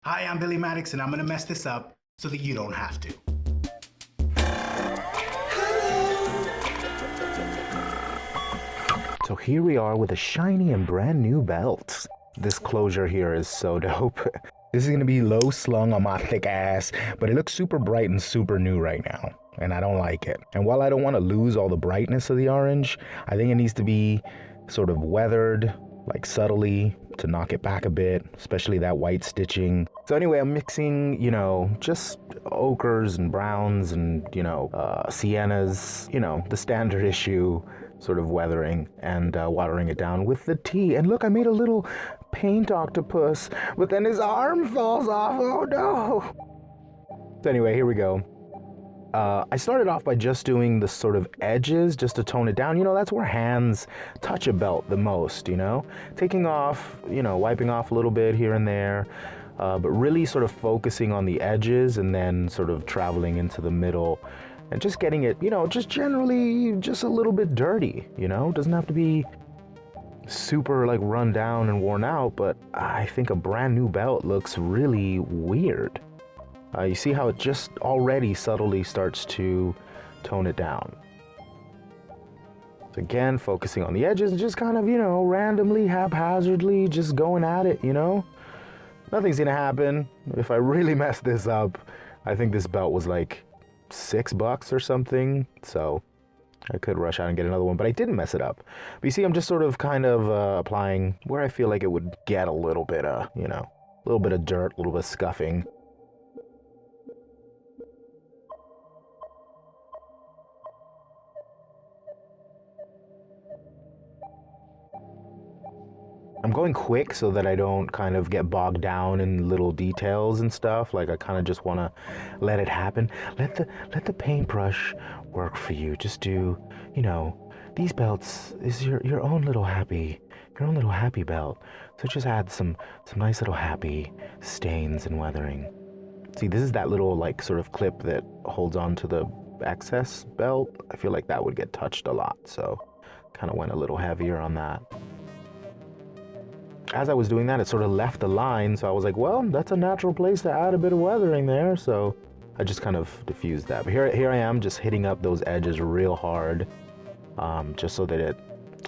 Hi, I'm MakerMaddox, and I'm gonna mess this up so that you don't have to. So here we are with a shiny and brand new belt. This closure here is so dope. This is gonna be low slung on my thick ass, but it looks super bright and super new right now, and I don't like it. And while I don't want to lose all the brightness of the orange, I think it needs to be sort of weathered, like subtly, to knock it back a bit, especially that white stitching. So anyway, I'm mixing, just ochres and browns and, siennas, the standard issue sort of weathering and watering it down with the tea. And look, I made a little paint octopus, but then his arm falls off. Oh no. So anyway, here we go. I started off by just doing the sort of edges just to tone it down. That's where hands touch a belt the most, taking off, wiping off a little bit here and there, but really sort of focusing on the edges and then sort of traveling into the middle and just getting it, just generally just a little bit dirty, doesn't have to be super like run down and worn out, but I think a brand new belt looks really weird. You see how it just already subtly starts to tone it down. So again, focusing on the edges and just kind of, randomly, haphazardly, just going at it, Nothing's gonna happen. If I really mess this up, I think this belt was like $6 or something, so I could rush out and get another one, but I didn't mess it up. But you see, I'm just sort of kind of applying where I feel like it would get a little bit of, a little bit of dirt, a little bit of scuffing. I'm going quick so that I don't kind of get bogged down in little details and stuff. Like I kind of just want to let it happen. Let the paintbrush work for you. Just do, these belts is your own little happy belt. So just add some nice little happy stains and weathering. See, this is that little like sort of clip that holds on to the excess belt. I feel like that would get touched a lot, so kind of went a little heavier on that. As I was doing that, it sort of left the line, so I was like, well, that's a natural place to add a bit of weathering there, so I just kind of diffused that. But here I am just hitting up those edges real hard, just so that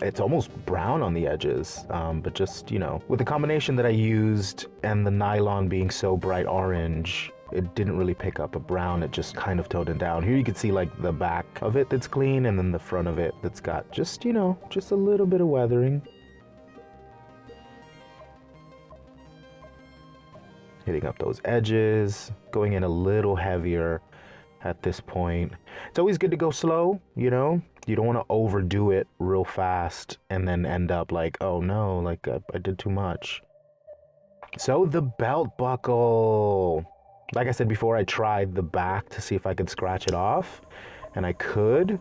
it's almost brown on the edges, but just, with the combination that I used and the nylon being so bright orange, it didn't really pick up a brown. It just kind of toned it down. Here you can see like the back of it that's clean, and then the front of it that's got just, just a little bit of weathering. Hitting up those edges, going in a little heavier at this point. It's always good to go slow, You don't want to overdo it real fast and then end up like, oh no, like I did too much. So the belt buckle. Like I said before, I tried the back to see if I could scratch it off, and I could.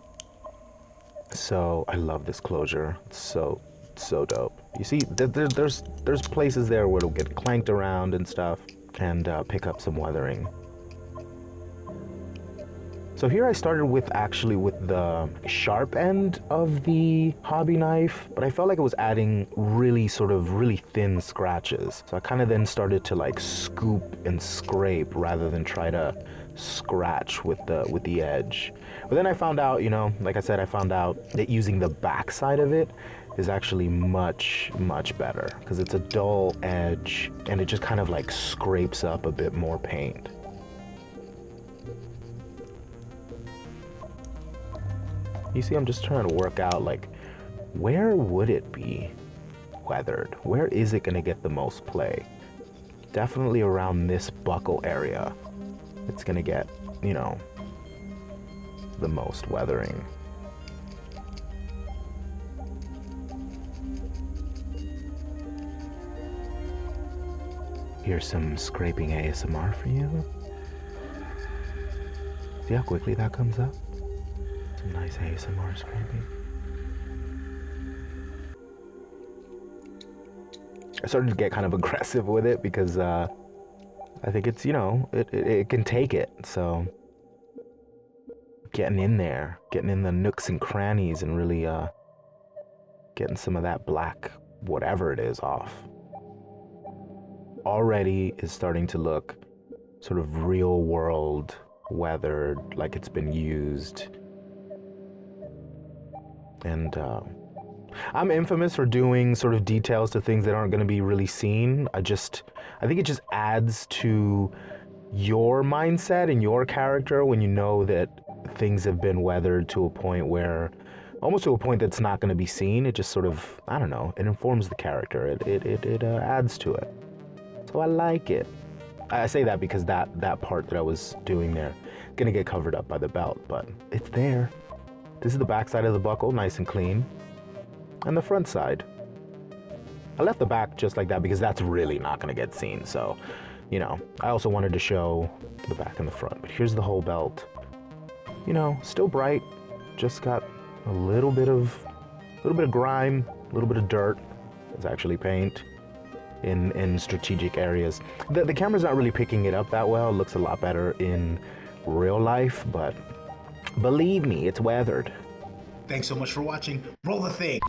So I love this closure. It's so dope. You see, there's places there where it'll get clanked around and stuff, and pick up some weathering. So here I started with the sharp end of the hobby knife, but I felt like it was adding really thin scratches. So I kind of then started to like scoop and scrape rather than try to scratch with the edge. But then I found out, like I said, I found out that using the back side of it is actually much better, because it's a dull edge and it just kind of like scrapes up a bit more paint. You see, I'm just trying to work out like, where would it be weathered? Where is it gonna get the most play? Definitely around this buckle area. It's gonna get, the most weathering. Here's some scraping ASMR for you. See how quickly that comes up? Some nice ASMR scraping. I started to get kind of aggressive with it because I think it's, it can take it. So getting in there, getting in the nooks and crannies and really getting some of that black whatever it is off. already is starting to look sort of real world, weathered, like it's been used. And I'm infamous for doing sort of details to things that aren't going to be really seen. I think it just adds to your mindset and your character when you know that things have been weathered to a point where, almost to a point that's not going to be seen. It just sort of, I don't know, it informs the character. It adds to it. So I like it. I say that because that part that I was doing there gonna get covered up by the belt, but it's there. This is the back side of the buckle, nice and clean. And the front side. I left the back just like that because that's really not gonna get seen. So, you know, I also wanted to show the back and the front. But here's the whole belt. You know, still bright. Just got a little bit of grime, a little bit of dirt. It's actually paint in strategic areas. The camera's not really picking it up that well. It looks a lot better in real life, but believe me, it's weathered. Thanks so much for watching. Roll the thing.